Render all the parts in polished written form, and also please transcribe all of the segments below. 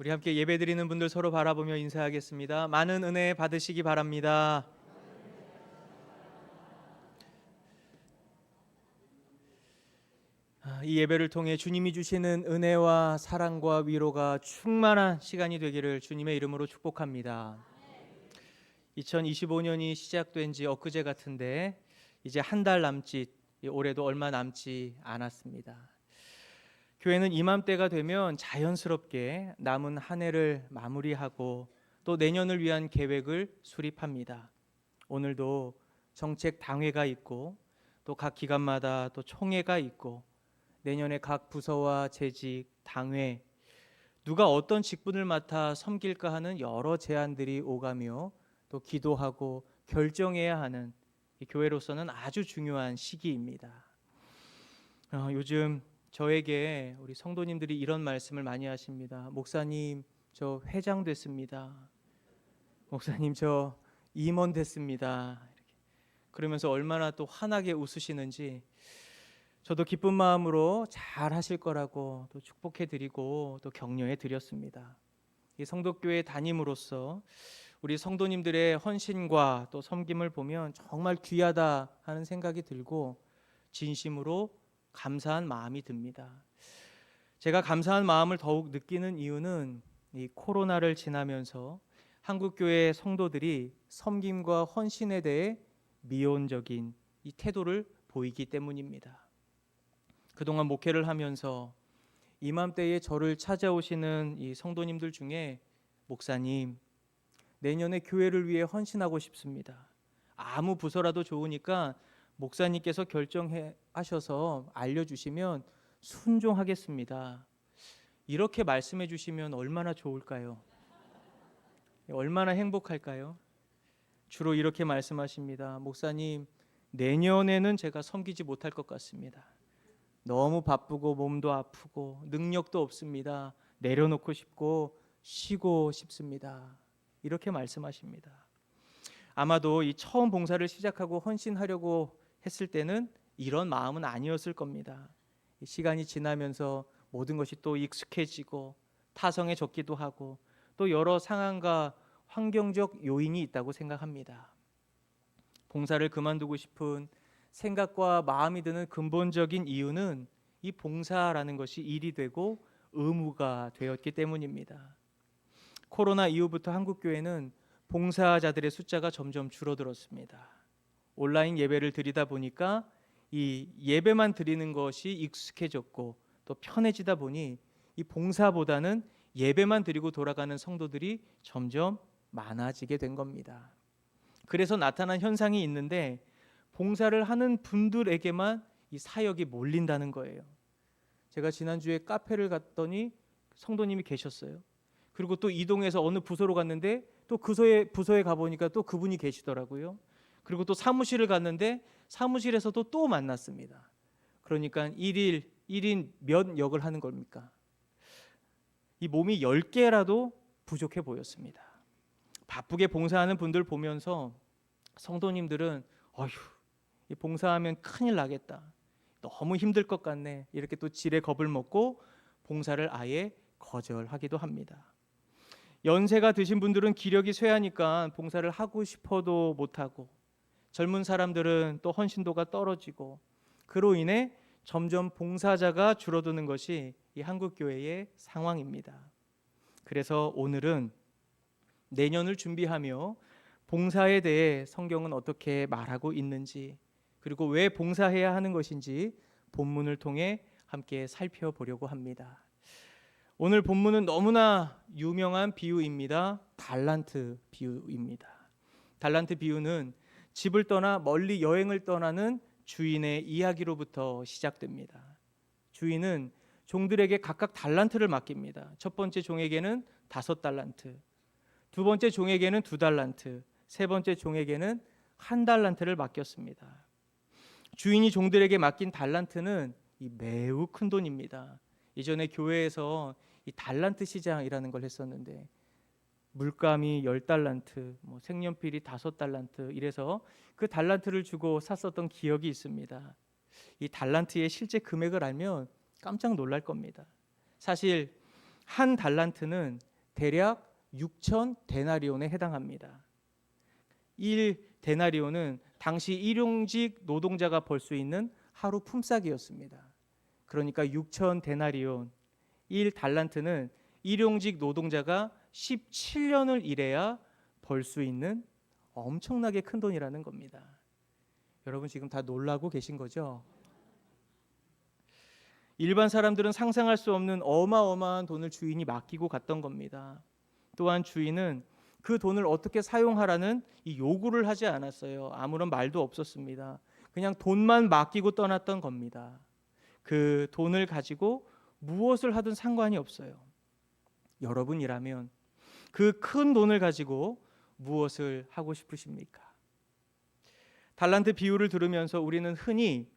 우리 함께 예배드리는 분들 서로 바라보며 인사하겠습니다. 많은 은혜 받으시기 바랍니다. 이 예배를 통해 주님이 주시는 은혜와 사랑과 위로가 충만한 시간이 되기를 주님의 이름으로 축복합니다. 2025년이 시작된 지 엊그제 같은데 이제 한 달 남짓, 올해도 얼마 남지 않았습니다. 교회는 이맘때가 되면 자연스럽게 남은 한 해를 마무리하고 또 내년을 위한 계획을 수립합니다. 오늘도 정책 당회가 있고 또 각 기관마다 또 총회가 있고 내년에 각 부서와 재직, 당회, 누가 어떤 직분을 맡아 섬길까 하는 여러 제안들이 오가며 또 기도하고 결정해야 하는 이 교회로서는 아주 중요한 시기입니다. 요즘 저에게 우리 성도님들이 이런 말씀을 많이 하십니다. 목사님, 저 회장 됐습니다. 목사님, 저 임원 됐습니다. 이렇게. 그러면서 얼마나 또 환하게 웃으시는지 저도 기쁜 마음으로 잘 하실 거라고 또 축복해 드리고 또 격려해 드렸습니다. 이 성도교회 담임으로서 우리 성도님들의 헌신과 또 섬김을 보면 정말 귀하다 하는 생각이 들고 진심으로 감사한 마음이 듭니다. 제가 감사한 마음을 더욱 느끼는 이유는 이 코로나를 지나면서 한국교회 성도들이 섬김과 헌신에 대해 미온적인 이 태도를 보이기 때문입니다. 그동안 목회를 하면서 이맘때에 저를 찾아오시는 이 성도님들 중에 목사님, 내년에 교회를 위해 헌신하고 싶습니다. 아무 부서라도 좋으니까 목사님께서 결정해 하셔서 알려주시면 순종하겠습니다. 이렇게 말씀해 주시면 얼마나 좋을까요? 얼마나 행복할까요? 주로 이렇게 말씀하십니다. 목사님, 내년에는 제가 섬기지 못할 것 같습니다. 너무 바쁘고 몸도 아프고 능력도 없습니다. 내려놓고 싶고 쉬고 싶습니다. 이렇게 말씀하십니다. 아마도 이 처음 봉사를 시작하고 헌신하려고 했을 때는 이런 마음은 아니었을 겁니다. 시간이 지나면서 모든 것이 또 익숙해지고 타성해졌기도 하고 또 여러 상황과 환경적 요인이 있다고 생각합니다. 봉사를 그만두고 싶은 생각과 마음이 드는 근본적인 이유는 이 봉사라는 것이 일이 되고 의무가 되었기 때문입니다. 코로나 이후부터 한국교회는 봉사자들의 숫자가 점점 줄어들었습니다. 온라인 예배를 드리다 보니까 이 예배만 드리는 것이 익숙해졌고 또 편해지다 보니 이 봉사보다는 예배만 드리고 돌아가는 성도들이 점점 많아지게 된 겁니다. 그래서 나타난 현상이 있는데 봉사를 하는 분들에게만 이 사역이 몰린다는 거예요. 제가 지난주에 카페를 갔더니 성도님이 계셨어요. 그리고 또 이동해서 어느 부서로 갔는데 또 그 부서에 가보니까 또 그분이 계시더라고요. 그리고 또 사무실을 갔는데 사무실에서도 또 만났습니다. 그러니까 1인 몇 역을 하는 겁니까? 이 몸이 10개라도 부족해 보였습니다. 바쁘게 봉사하는 분들 보면서 성도님들은 어휴, 이 봉사하면 큰일 나겠다. 너무 힘들 것 같네. 이렇게 또 지레 겁을 먹고 봉사를 아예 거절하기도 합니다. 연세가 드신 분들은 기력이 쇠하니까 봉사를 하고 싶어도 못하고 젊은 사람들은 또 헌신도가 떨어지고 그로 인해 점점 봉사자가 줄어드는 것이 이 한국교회의 상황입니다. 그래서 오늘은 내년을 준비하며 봉사에 대해 성경은 어떻게 말하고 있는지 그리고 왜 봉사해야 하는 것인지 본문을 통해 함께 살펴보려고 합니다. 오늘 본문은 너무나 유명한 비유입니다. 달란트 비유입니다. 달란트 비유는 집을 떠나 멀리 여행을 떠나는 주인의 이야기로부터 시작됩니다. 주인은 종들에게 각각 달란트를 맡깁니다. 첫 번째 종에게는 5달란트, 두 번째 종에게는 2달란트, 세 번째 종에게는 1달란트를 맡겼습니다. 주인이 종들에게 맡긴 달란트는 매우 큰 돈입니다. 예전에 교회에서 이 달란트 시장이라는 걸 했었는데 물감이 10달란트, 색연필이 5달란트 이래서 그 달란트를 주고 샀었던 기억이 있습니다. 이 달란트의 실제 금액을 알면 깜짝 놀랄 겁니다. 사실 한 달란트는 대략 6천 데나리온에 해당합니다. 1 데나리온은 당시 일용직 노동자가 벌 수 있는 하루 품삯이었습니다. 그러니까 6천 데나리온, 1달란트는 일용직 노동자가 17년을 일해야 벌 수 있는 엄청나게 큰 돈이라는 겁니다. 여러분 지금 다 놀라고 계신 거죠? 일반 사람들은 상상할 수 없는 어마어마한 돈을 주인이 맡기고 갔던 겁니다. 또한 주인은 그 돈을 어떻게 사용하라는 이 요구를 하지 않았어요. 아무런 말도 없었습니다. 그냥 돈만 맡기고 떠났던 겁니다. 그 돈을 가지고 무엇을 하든 상관이 없어요. 여러분이라면 그 큰 돈을 가지고 무엇을 하고 싶으십니까? 달란트 비유를 들으면서 우리는 흔히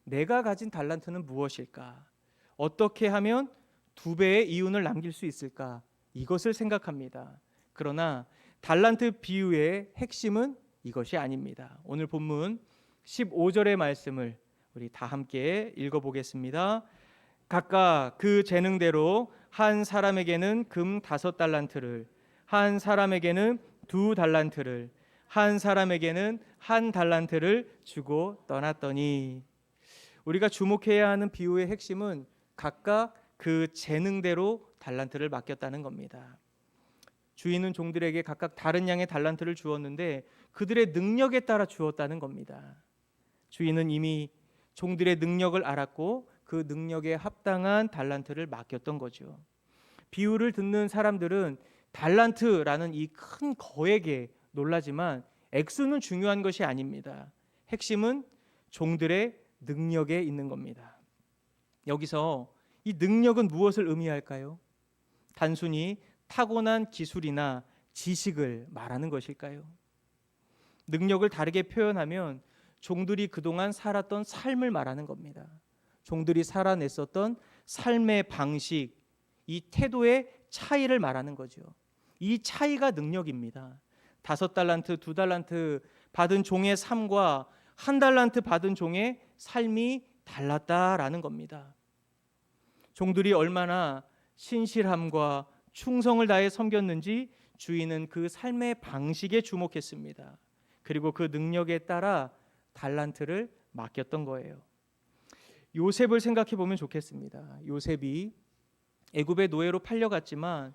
내가 가진 달란트는 무엇일까? 어떻게 하면 2배의 이윤을 남길 수 있을까? 이것을 생각합니다. 그러나 달란트 비유의 핵심은 이것이 아닙니다. 오늘 본문 15절의 말씀을 우리 다 함께 읽어보겠습니다. 각각 그 재능대로 한 사람에게는 금 5달란트를, 한 사람에게는 2달란트를, 한 사람에게는 1달란트를 주고 떠났더니, 우리가 주목해야 하는 비유의 핵심은 각각 그 재능대로 달란트를 맡겼다는 겁니다. 주인은 종들에게 각각 다른 양의 달란트를 주었는데 그들의 능력에 따라 주었다는 겁니다. 주인은 이미 종들의 능력을 알았고 그 능력에 합당한 달란트를 맡겼던 거죠. 비유를 듣는 사람들은 달란트라는 이 큰 거액에 놀라지만 액수는 중요한 것이 아닙니다. 핵심은 종들의 능력에 있는 겁니다. 여기서 이 능력은 무엇을 의미할까요? 단순히 타고난 기술이나 지식을 말하는 것일까요? 능력을 다르게 표현하면 종들이 그동안 살았던 삶을 말하는 겁니다. 종들이 살아냈었던 삶의 방식, 이 태도의 차이를 말하는 거죠. 이 차이가 능력입니다. 5달란트, 2달란트 받은 종의 삶과 1달란트 받은 종의 삶이 달랐다라는 겁니다. 종들이 얼마나 신실함과 충성을 다해 섬겼는지 주인은 그 삶의 방식에 주목했습니다. 그리고 그 능력에 따라 달란트를 맡겼던 거예요. 요셉을 생각해 보면 좋겠습니다. 요셉이 애굽의 노예로 팔려갔지만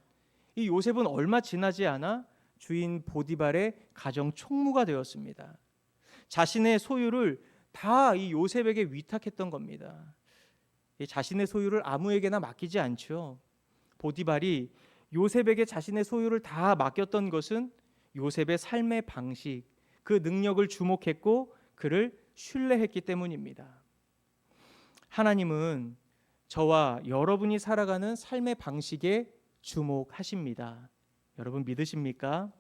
이 요셉은 얼마 지나지 않아 주인 보디발의 가정 총무가 되었습니다. 자신의 소유를 다 이 요셉에게 위탁했던 겁니다. 자신의 소유를 아무에게나 맡기지 않죠. 보디발이 요셉에게 자신의 소유를 다 맡겼던 것은 요셉의 삶의 방식, 그 능력을 주목했고 그를 신뢰했기 때문입니다. 하나님은 저와 여러분이 살아가는 삶의 방식에 주목하십니다. 여러분 믿으십니까?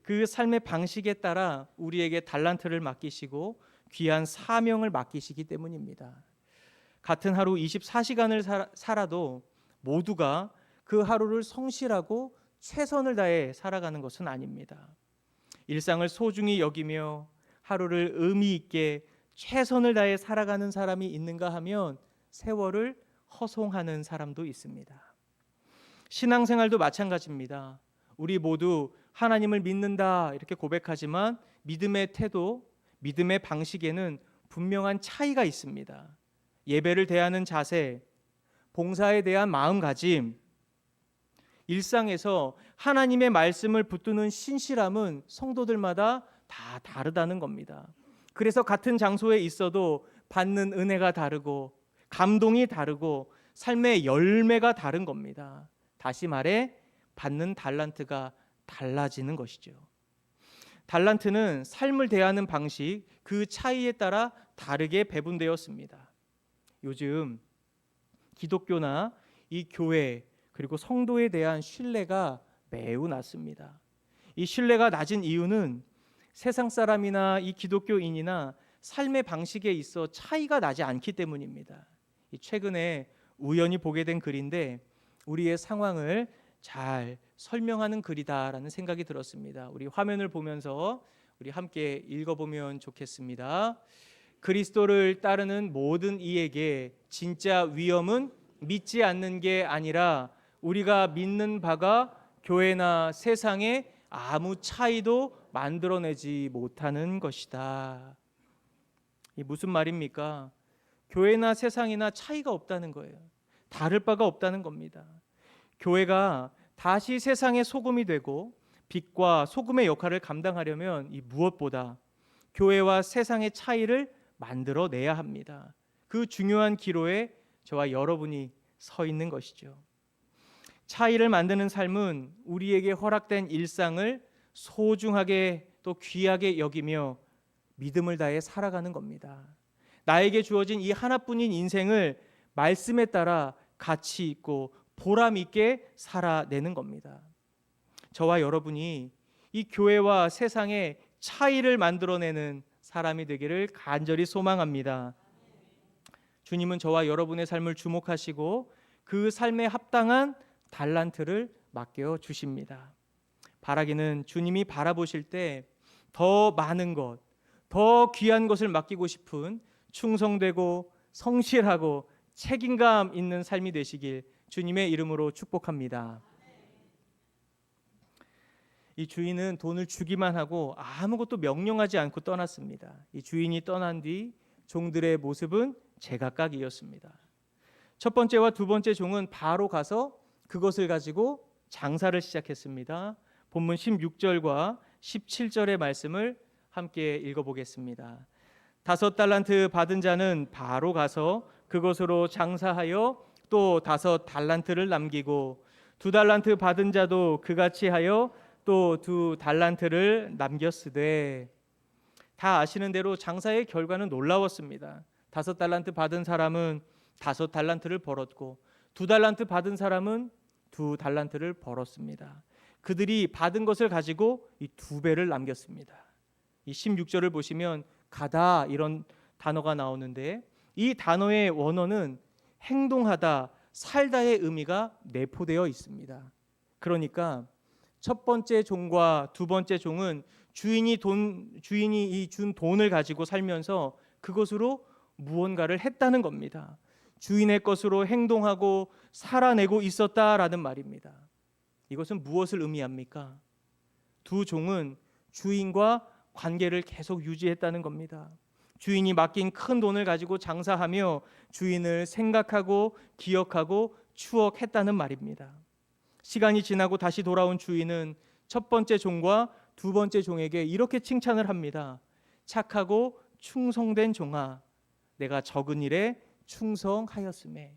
그 삶의 방식에 따라 우리에게 달란트를 맡기시고 귀한 사명을 맡기시기 때문입니다. 같은 하루 24시간을 살아도 모두가 그 하루를 성실하고 최선을 다해 살아가는 것은 아닙니다. 일상을 소중히 여기며 하루를 의미 있게 최선을 다해 살아가는 사람이 있는가 하면 세월을 허송하는 사람도 있습니다. 신앙생활도 마찬가지입니다. 우리 모두 하나님을 믿는다 이렇게 고백하지만 믿음의 태도, 믿음의 방식에는 분명한 차이가 있습니다. 예배를 대하는 자세, 봉사에 대한 마음가짐, 일상에서 하나님의 말씀을 붙드는 신실함은 성도들마다 다 다르다는 겁니다. 그래서 같은 장소에 있어도 받는 은혜가 다르고 감동이 다르고 삶의 열매가 다른 겁니다. 다시 말해 받는 달란트가 달라지는 것이죠. 달란트는 삶을 대하는 방식, 그 차이에 따라 다르게 배분되었습니다. 요즘 기독교나 이 교회 그리고 성도에 대한 신뢰가 매우 낮습니다. 이 신뢰가 낮은 이유는 세상 사람이나 이 기독교인이나 삶의 방식에 있어 차이가 나지 않기 때문입니다. 최근에 우연히 보게 된 글인데 우리의 상황을 잘 설명하는 글이다라는 생각이 들었습니다. 우리 화면을 보면서 우리 함께 읽어보면 좋겠습니다. 그리스도를 따르는 모든 이에게 진짜 위험은 믿지 않는 게 아니라 우리가 믿는 바가 교회나 세상에 아무 차이도 만들어내지 못하는 것이다. 이 무슨 말입니까? 교회나 세상이나 차이가 없다는 거예요. 다를 바가 없다는 겁니다. 교회가 다시 세상의 소금이 되고 빛과 소금의 역할을 감당하려면 이 무엇보다 교회와 세상의 차이를 만들어내야 합니다. 그 중요한 기로에 저와 여러분이 서 있는 것이죠. 차이를 만드는 삶은 우리에게 허락된 일상을 소중하게 또 귀하게 여기며 믿음을 다해 살아가는 겁니다. 나에게 주어진 이 하나뿐인 인생을 말씀에 따라 가치 있고 보람 있게 살아내는 겁니다. 저와 여러분이 이 교회와 세상의 차이를 만들어내는 사람이 되기를 간절히 소망합니다. 주님은 저와 여러분의 삶을 주목하시고 그 삶에 합당한 달란트를 맡겨 주십니다. 바라기는 주님이 바라보실 때 더 많은 것, 더 귀한 것을 맡기고 싶은 충성되고 성실하고 책임감 있는 삶이 되시길 주님의 이름으로 축복합니다. 이 주인은 돈을 주기만 하고 아무것도 명령하지 않고 떠났습니다. 이 주인이 떠난 뒤 종들의 모습은 제각각이었습니다. 첫 번째와 두 번째 종은 바로 가서 그것을 가지고 장사를 시작했습니다. 본문 16절과 17절의 말씀을 함께 읽어보겠습니다. 5달란트 받은 자는 바로 가서 그것으로 장사하여 또 5달란트를 남기고 2달란트 받은 자도 그같이 하여 또 2달란트를 남겼으되. 다 아시는 대로 장사의 결과는 놀라웠습니다. 5달란트 받은 사람은 5달란트를 벌었고 2달란트 받은 사람은 2달란트를 벌었습니다. 그들이 받은 것을 가지고 이 2배를 남겼습니다. 이 16절을 보시면 가다 이런 단어가 나오는데 이 단어의 원어는 행동하다, 살다의 의미가 내포되어 있습니다. 그러니까 첫 번째 종과 두 번째 종은 주인이 이 준 돈을 가지고 살면서 그것으로 무언가를 했다는 겁니다. 주인의 것으로 행동하고 살아내고 있었다라는 말입니다. 이것은 무엇을 의미합니까? 두 종은 주인과 관계를 계속 유지했다는 겁니다. 주인이 맡긴 큰 돈을 가지고 장사하며 주인을 생각하고 기억하고 추억했다는 말입니다. 시간이 지나고 다시 돌아온 주인은 첫 번째 종과 두 번째 종에게 이렇게 칭찬을 합니다. 착하고 충성된 종아, 내가 적은 일에 충성하였음에.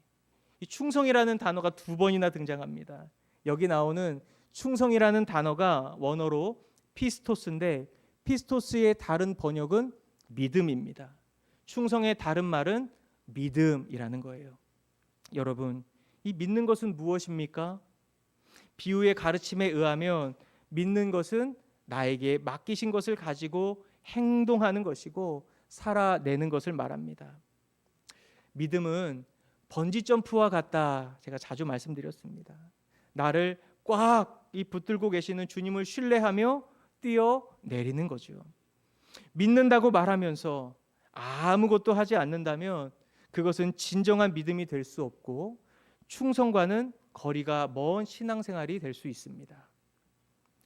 이 충성이라는 단어가 2번이나 등장합니다. 여기 나오는 충성이라는 단어가 원어로 피스토스인데 피스토스의 다른 번역은 믿음입니다. 충성의 다른 말은 믿음이라는 거예요. 여러분, 이 믿는 것은 무엇입니까? 비유의 가르침에 의하면 믿는 것은 나에게 맡기신 것을 가지고 행동하는 것이고 살아내는 것을 말합니다. 믿음은 번지 점프와 같다. 제가 자주 말씀드렸습니다. 나를 꽉 이 붙들고 계시는 주님을 신뢰하며 뛰어내리는 거죠. 믿는다고 말하면서 아무것도 하지 않는다면 그것은 진정한 믿음이 될 수 없고 충성과는 거리가 먼 신앙생활이 될 수 있습니다.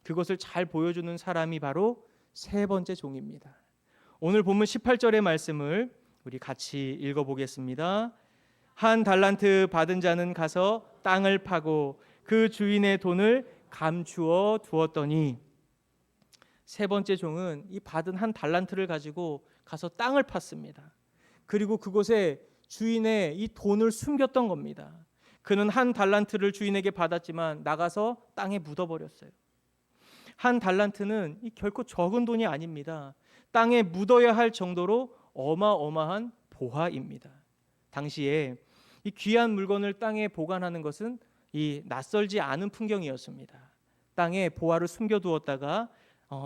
그것을 잘 보여주는 사람이 바로 세 번째 종입니다. 오늘 본문 18절의 말씀을 우리 같이 읽어보겠습니다. 1달란트 받은 자는 가서 땅을 파고 그 주인의 돈을 감추어 두었더니. 세 번째 종은 이 받은 1달란트를 가지고 가서 땅을 팠습니다. 그리고 그곳에 주인의 이 돈을 숨겼던 겁니다. 그는 1달란트를 주인에게 받았지만 나가서 땅에 묻어버렸어요. 1달란트는 이 결코 적은 돈이 아닙니다. 땅에 묻어야 할 정도로 어마어마한 보화입니다. 당시에 이 귀한 물건을 땅에 보관하는 것은 이 낯설지 않은 풍경이었습니다. 땅에 보화를 숨겨두었다가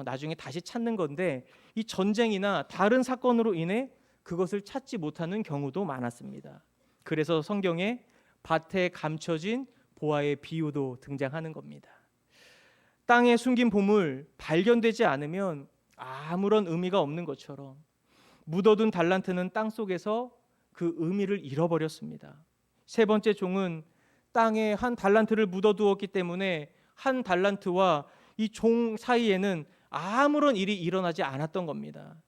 나중에 다시 찾는 건데 이 전쟁이나 다른 사건으로 인해 그것을 찾지 못하는 경우도 많았습니다. 그래서 성경에 밭에 감춰진 보화의 비유도 등장하는 겁니다. 땅에 숨긴 보물 발견되지 않으면 아무런 의미가 없는 것처럼 묻어둔 달란트는 땅 속에서 그 의미를 잃어버렸습니다. 세 번째 종은 땅에 한 달란트를 묻어두었기 때문에 한 달란트와 이 종 사이에는 아무런 일이 일어나지 않았던 겁니다.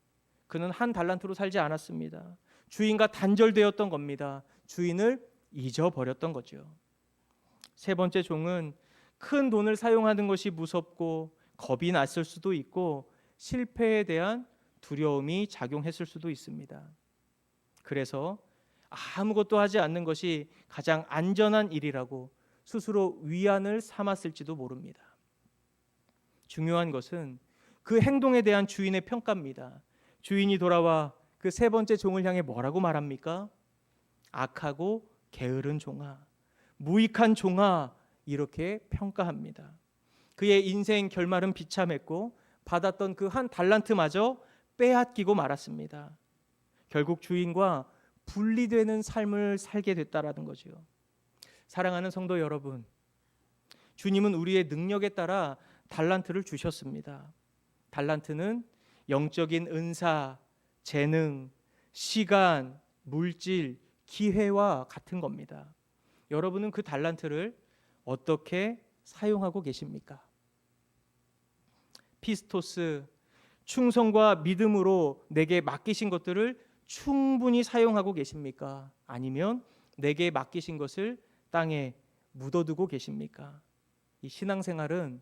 그는 한 달란트로 살지 않았습니다. 주인과 단절되었던 겁니다. 주인을 잊어버렸던 거죠. 세 번째 종은 큰 돈을 사용하는 것이 무섭고 겁이 났을 수도 있고 실패에 대한 두려움이 작용했을 수도 있습니다. 그래서 아무것도 하지 않는 것이 가장 안전한 일이라고 스스로 위안을 삼았을지도 모릅니다. 중요한 것은 그 행동에 대한 주인의 평가입니다. 주인이 돌아와 그 세 번째 종을 향해 뭐라고 말합니까? 악하고 게으른 종아, 무익한 종아, 이렇게 평가합니다. 그의 인생 결말은 비참했고 받았던 그 한 달란트마저 빼앗기고 말았습니다. 결국 주인과 분리되는 삶을 살게 됐다라는 거죠. 사랑하는 성도 여러분, 주님은 우리의 능력에 따라 달란트를 주셨습니다. 달란트는 영적인 은사, 재능, 시간, 물질, 기회와 같은 겁니다. 여러분은 그 달란트를 어떻게 사용하고 계십니까? 피스토스, 충성과 믿음으로 내게 맡기신 것들을 충분히 사용하고 계십니까? 아니면 내게 맡기신 것을 땅에 묻어두고 계십니까? 이 신앙생활은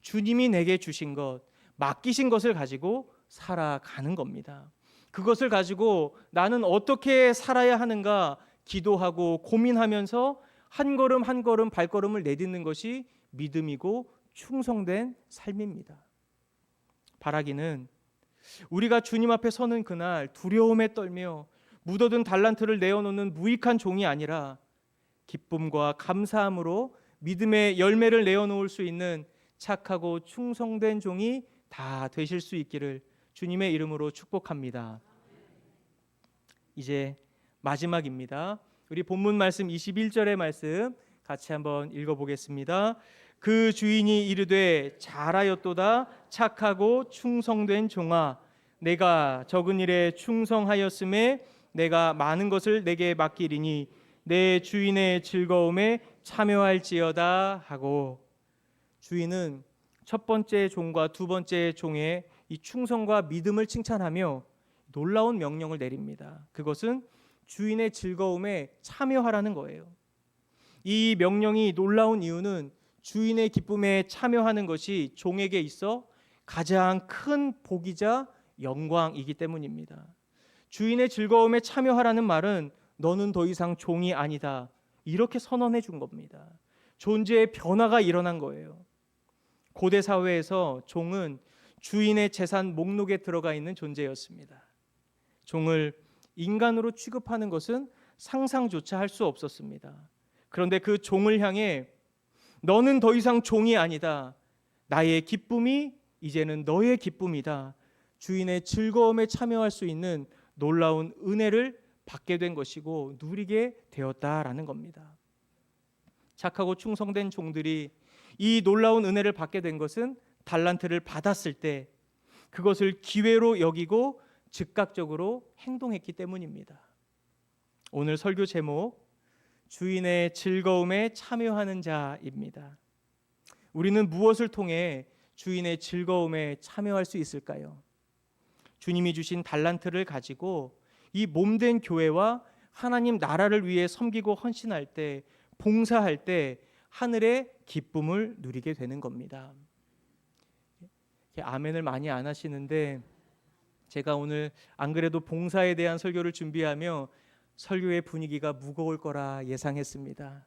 주님이 내게 주신 것, 맡기신 것을 가지고 살아가는 겁니다. 그것을 가지고 나는 어떻게 살아야 하는가 기도하고 고민하면서 한 걸음 한 걸음 발걸음을 내딛는 것이 믿음이고 충성된 삶입니다. 바라기는 우리가 주님 앞에 서는 그날 두려움에 떨며 묻어둔 달란트를 내어놓는 무익한 종이 아니라 기쁨과 감사함으로 믿음의 열매를 내어놓을 수 있는 착하고 충성된 종이 다 되실 수 있기를 주님의 이름으로 축복합니다. 이제 마지막입니다. 우리 본문 말씀 21절의 말씀 같이 한번 읽어보겠습니다. 그 주인이 이르되 잘하였도다 착하고 충성된 종아, 내가 적은 일에 충성하였음에 내가 많은 것을 내게 맡기리니 내 주인의 즐거움에 참여할지어다 하고, 주인은 첫 번째 종과 두 번째 종의 이 충성과 믿음을 칭찬하며 놀라운 명령을 내립니다. 그것은 주인의 즐거움에 참여하라는 거예요. 이 명령이 놀라운 이유는 주인의 기쁨에 참여하는 것이 종에게 있어 가장 큰 복이자 영광이기 때문입니다. 주인의 즐거움에 참여하라는 말은 너는 더 이상 종이 아니다, 이렇게 선언해 준 겁니다. 존재의 변화가 일어난 거예요. 고대 사회에서 종은 주인의 재산 목록에 들어가 있는 존재였습니다. 종을 인간으로 취급하는 것은 상상조차 할 수 없었습니다. 그런데 그 종을 향해 너는 더 이상 종이 아니다, 나의 기쁨이 이제는 너의 기쁨이다, 주인의 즐거움에 참여할 수 있는 놀라운 은혜를 받게 된 것이고 누리게 되었다라는 겁니다. 착하고 충성된 종들이 이 놀라운 은혜를 받게 된 것은 달란트를 받았을 때 그것을 기회로 여기고 즉각적으로 행동했기 때문입니다. 오늘 설교 제목, 주인의 즐거움에 참여하는 자입니다. 우리는 무엇을 통해 주인의 즐거움에 참여할 수 있을까요? 주님이 주신 달란트를 가지고 이 몸된 교회와 하나님 나라를 위해 섬기고 헌신할 때, 봉사할 때 하늘의 기쁨을 누리게 되는 겁니다. 아멘을 많이 안 하시는데 제가 오늘 안 그래도 봉사에 대한 설교를 준비하며 설교의 분위기가 무거울 거라 예상했습니다.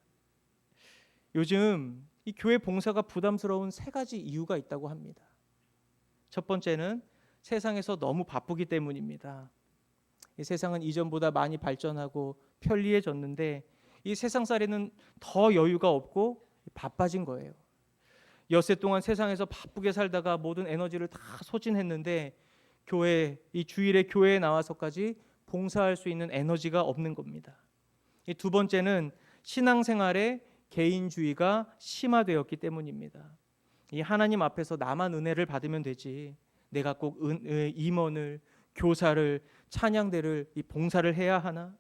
요즘 이 교회 봉사가 부담스러운 세 가지 이유가 있다고 합니다. 첫 번째는 세상에서 너무 바쁘기 때문입니다. 이 세상은 이전보다 많이 발전하고 편리해졌는데 이 세상살이는 더 여유가 없고 바빠진 거예요. 엿새 동안 세상에서 바쁘게 살다가 모든 에너지를 다 소진했는데 교회, 이 주일에 교회에 나와서까지 봉사할 수 있는 에너지가 없는 겁니다. 이 두 번째는 신앙생활에 개인주의가 심화되었기 때문입니다. 이 하나님 앞에서 나만 은혜를 받으면 되지, 내가 꼭 임원을, 교사를, 찬양대를, 이 봉사를 해야 하나?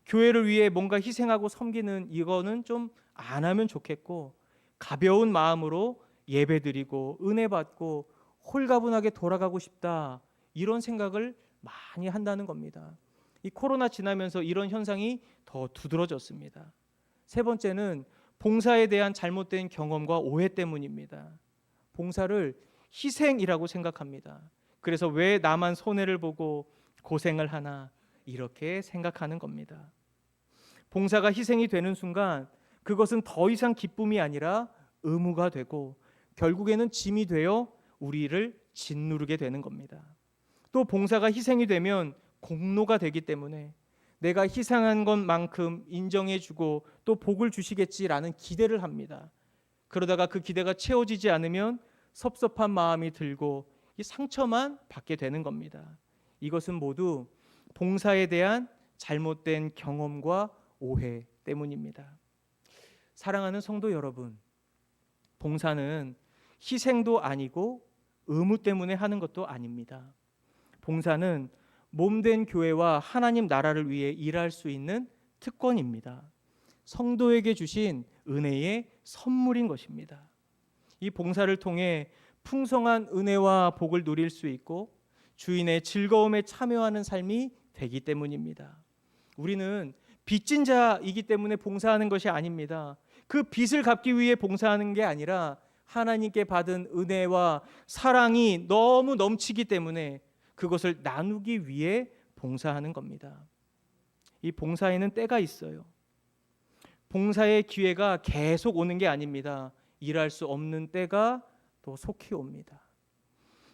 교회를 위해 뭔가 희생하고 섬기는 이거는 좀 안 하면 좋겠고, 가벼운 마음으로 예배드리고 은혜 받고 홀가분하게 돌아가고 싶다, 이런 생각을 많이 한다는 겁니다. 이 코로나 지나면서 이런 현상이 더 두드러졌습니다. 세 번째는 봉사에 대한 잘못된 경험과 오해 때문입니다. 봉사를 희생이라고 생각합니다. 그래서 왜 나만 손해를 보고 고생을 하나, 이렇게 생각하는 겁니다. 봉사가 희생이 되는 순간 그것은 더 이상 기쁨이 아니라 의무가 되고 결국에는 짐이 되어 우리를 짓누르게 되는 겁니다. 또 봉사가 희생이 되면 공로가 되기 때문에 내가 희생한 것만큼 인정해주고 또 복을 주시겠지라는 기대를 합니다. 그러다가 그 기대가 채워지지 않으면 섭섭한 마음이 들고 이 상처만 받게 되는 겁니다. 이것은 모두 봉사에 대한 잘못된 경험과 오해 때문입니다. 사랑하는 성도 여러분, 봉사는 희생도 아니고 의무 때문에 하는 것도 아닙니다. 봉사는 몸된 교회와 하나님 나라를 위해 일할 수 있는 특권입니다. 성도에게 주신 은혜의 선물인 것입니다. 이 봉사를 통해 풍성한 은혜와 복을 누릴 수 있고 주인의 즐거움에 참여하는 삶이 되기 때문입니다. 우리는 빚진 자이기 때문에 봉사하는 것이 아닙니다. 그 빚을 갚기 위해 봉사하는 게 아니라 하나님께 받은 은혜와 사랑이 너무 넘치기 때문에 그것을 나누기 위해 봉사하는 겁니다. 이 봉사에는 때가 있어요. 봉사의 기회가 계속 오는 게 아닙니다. 일할 수 없는 때가 또 속히 옵니다.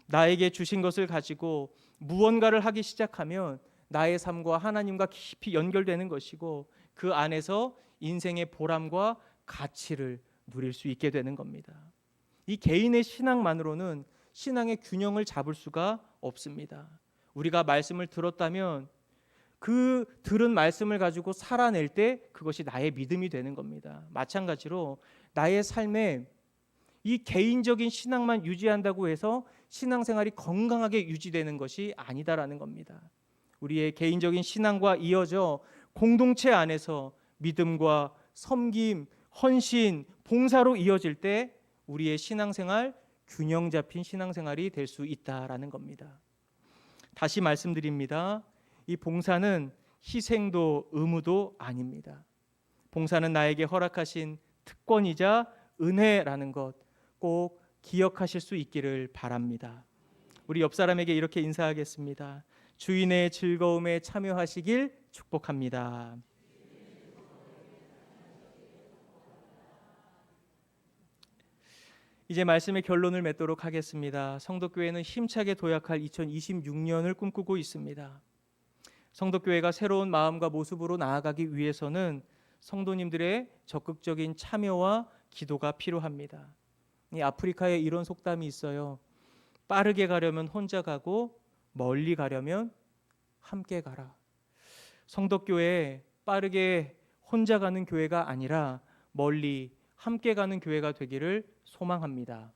나에게 주신 것을 가지고 무언가를 하기 시작하면 나의 삶과 하나님과 깊이 연결되는 것이고 그 안에서 인생의 보람과 가치를 누릴 수 있게 되는 겁니다. 이 개인의 신앙만으로는 신앙의 균형을 잡을 수가 없습니다. 우리가 말씀을 들었다면 그 들은 말씀을 가지고 살아낼 때 그것이 나의 믿음이 되는 겁니다. 마찬가지로 나의 삶에 이 개인적인 신앙만 유지한다고 해서 신앙생활이 건강하게 유지되는 것이 아니다라는 겁니다. 우리의 개인적인 신앙과 이어져 공동체 안에서 믿음과 섬김, 헌신, 봉사로 이어질 때 우리의 신앙생활, 균형 잡힌 신앙생활이 될 수 있다라는 겁니다. 다시 말씀드립니다. 이 봉사는 희생도 의무도 아닙니다. 봉사는 나에게 허락하신 특권이자 은혜라는 것 꼭 기억하실 수 있기를 바랍니다. 우리 옆 사람에게 이렇게 인사하겠습니다. 주인의 즐거움에 참여하시길 축복합니다. 이제 말씀의 결론을 맺도록 하겠습니다. 성도교회는 힘차게 도약할 2026년을 꿈꾸고 있습니다. 성도교회가 새로운 마음과 모습으로 나아가기 위해서는 성도님들의 적극적인 참여와 기도가 필요합니다. 이 아프리카에 이런 속담이 있어요. 빠르게 가려면 혼자 가고 멀리 가려면 함께 가라. 성도교회 빠르게 혼자 가는 교회가 아니라 멀리 함께 가는 교회가 되기를 소망합니다.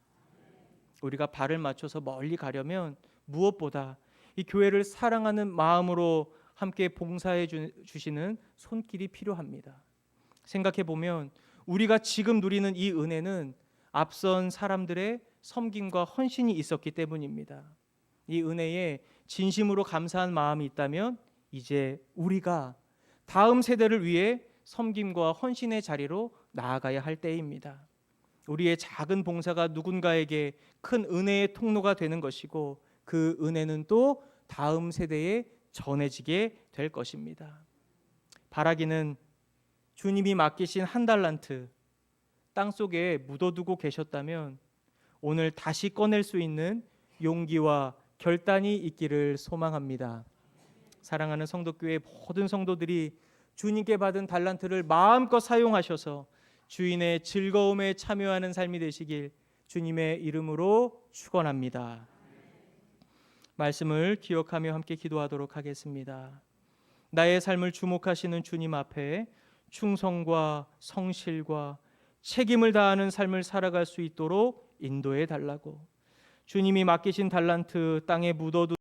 우리가 발을 맞춰서 멀리 가려면 무엇보다 이 교회를 사랑하는 마음으로 함께 봉사해 주시는 손길이 필요합니다. 생각해 보면 우리가 지금 누리는 이 은혜는 앞선 사람들의 섬김과 헌신이 있었기 때문입니다. 이 은혜에 진심으로 감사한 마음이 있다면 이제 우리가 다음 세대를 위해 섬김과 헌신의 자리로 나아가야 할 때입니다. 우리의 작은 봉사가 누군가에게 큰 은혜의 통로가 되는 것이고 그 은혜는 또 다음 세대에 전해지게 될 것입니다. 바라기는 주님이 맡기신 한 달란트 땅속에 묻어두고 계셨다면 오늘 다시 꺼낼 수 있는 용기와 결단이 있기를 소망합니다. 사랑하는 성도교회 모든 성도들이 주님께 받은 달란트를 마음껏 사용하셔서 주인의 즐거움에 참여하는 삶이 되시길 주님의 이름으로 축원합니다. 말씀을 기억하며 함께 기도하도록 하겠습니다. 나의 삶을 주목하시는 주님 앞에 충성과 성실과 책임을 다하는 삶을 살아갈 수 있도록 인도해 달라고, 주님이 맡기신 달란트 땅에 묻어두